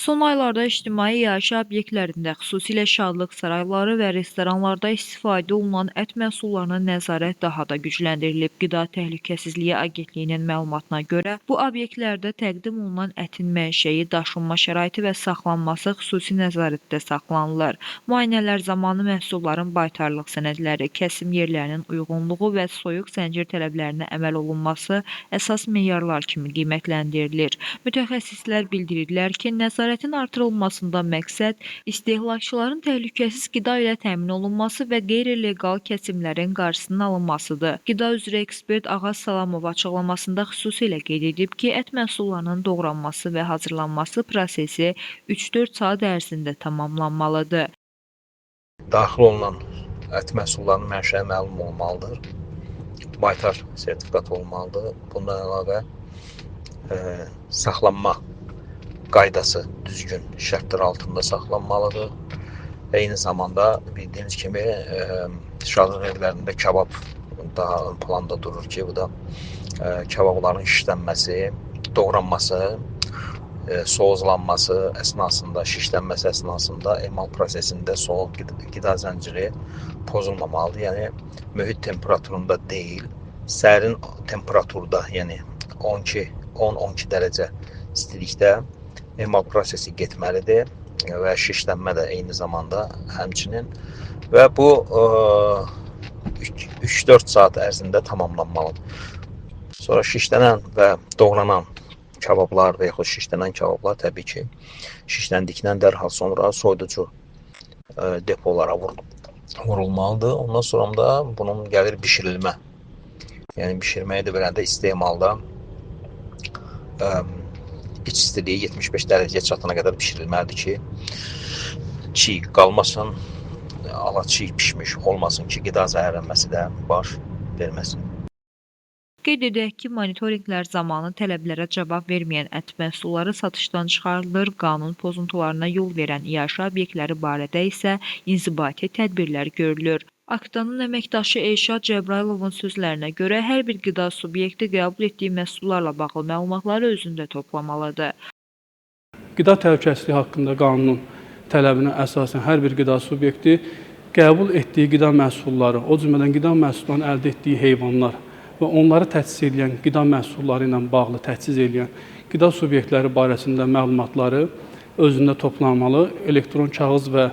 Son aylarda ictimai yaşayış obyektlərində, xüsusilə şadlıq sarayları və restoranlarda istifadə olunan ət məhsullarına nəzarət daha da gücləndirilib. Qida Təhlükəsizliyi Agentliyinin məlumatına görə, bu obyektlərdə təqdim olunan ətin mənşəyi, daşınma şəraiti və saxlanması xüsusi nəzarətdə saxlanılır. Müayinələr zamanı məhsulların baytarlıq sənədləri, kəsim yerlərinin uyğunluğu və soyuq zəncir tələblərinə əməl olunması əsas meyarlar kimi qiymətləndirilir. Mütəxəssislər bildirirlər ki, nəzarətin artırılmasında məqsəd istehlakçıların təhlükəsiz qida ilə təmin olunması və qeyri-leqal kəsimlərin qarşısının alınmasıdır. Qida üzrə ekspert Ağaz Salamov açıqlamasında xüsusilə qeyd edib ki, ət məhsullarının doğranması və hazırlanması prosesi 3-4 saat ərzində tamamlanmalıdır. Daxil olunan ət məhsullarının mənşəyi məlum olmalıdır. Baytar sertifikat olmalıdır. Bundan əlavə saxlanma qaydası düzgün şərtlər altında saxlanmalıdır. Eyni zamanda bildiyiniz kimi şadlıq evlərində kebab daha ön planda durur ki, bu da kebabların şişlənməsi, doğranması, soğuzlanması əsnasında, şişlənməsi əsnasında emal prosesində soğuq qida zənciri pozulmamalıdır. Yəni mühit temperaturunda deyil, sərin temperaturda, yəni 10-12 dərəcə istilikdə emal prosesi getməlidir və şişlənmə də eyni zamanda həmçinin və bu 3-4 saat ərzində tamamlanmalıdır. Sonra şişlənən və doğranan kebablar və yaxud şişlənən kebablar təbii ki, şişləndikdən dərhal sonra soyuducu depolara vurulmalıdır. Ondan sonra da bunun gəlir bişirilmə. Yəni bişirməyə də verəndə istemalda iç istiliyi 75 dərəcəyə çatana qədər bişirilməlidir ki, çiğ qalmasın, ala çiğ pişmiş olmasın ki, qida zəhərlənməsi də baş verməsin. Qeyd edək ki, monitorinqlər zamanı tələblərə cavab verməyən ət məhsulları satışdan çıxarılır, qanun pozuntularına yol verən yaşayış obyektləri barədə isə inzibati tədbirlər görülür. Aktanın əməkdaşı Elşad Cəbrayılovun sözlərinə görə, hər bir qida subyekti qəbul etdiyi məhsullarla bağlı məlumatları özündə toplamalıdır. Qida təhlükəsizliyi haqqında qanunun tələbinə əsasən hər bir qida subyekti qəbul etdiyi qida məhsulları, o cümlədən qida məhsullarını əldə etdiyi heyvanlar və onları təchiz edən qida məhsulları ilə bağlı təchiz edən qida subyektləri barəsində məlumatları özündə toplanmalı, elektron kağız və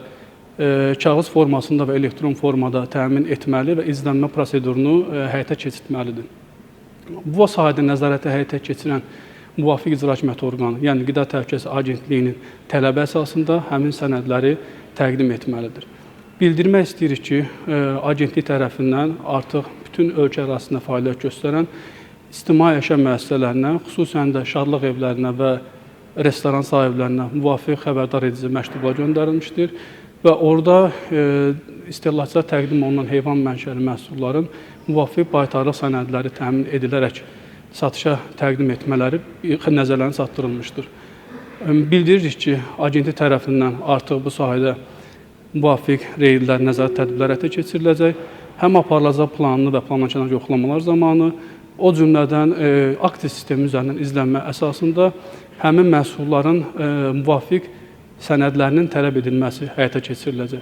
kağız formasında və elektron formada təmin etməli və izlənmə prosedurunu həyata keçirtməlidir. Bu sahədə nəzarəti həyata keçirən müvafiq icra hakimiyyəti orqanı, yəni Qida Təhlükəsizliyi Agentliyinin tələbi əsasında həmin sənədləri təqdim etməlidir. Bildirmək istəyirik ki, agentlik tərəfindən artıq bütün ölkə ərazisində fəaliyyət göstərən ictimai yaşam müəssisələrinə, xüsusən də şadlıq evlərinə və restoran sahiblərinə müvafiq xəbərdar edici məktublar göndərilmişdir və orada istehlakçılara təqdim olunan heyvan mənşəli məhsulların müvafiq baytarlıq sənədləri təmin edilərək satışa təqdim etmələri nəzərlərinə çatdırılmışdır. Bildiririk ki, agentlik tərəfindən artıq bu sahədə müvafiq reydlər, nəzarət tədbirləri həyata keçiriləcək. Həm aparılacaq planlı və planlanan yoxlamalar zamanı, o cümlədən aktiv sistemi üzərindən izlənmə əsasında həmin məhsulların müvafiq sənədlərinin tələb edilməsi həyata keçiriləcək.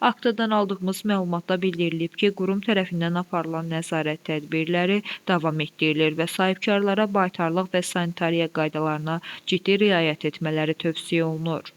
Aktadan aldığımız məlumatda bildirilib ki, qurum tərəfindən aparılan nəzarət tədbirləri davam etdirilir və sahibkarlara baytarlıq və sanitariya qaydalarına ciddi riayət etmələri tövsiyə olunur.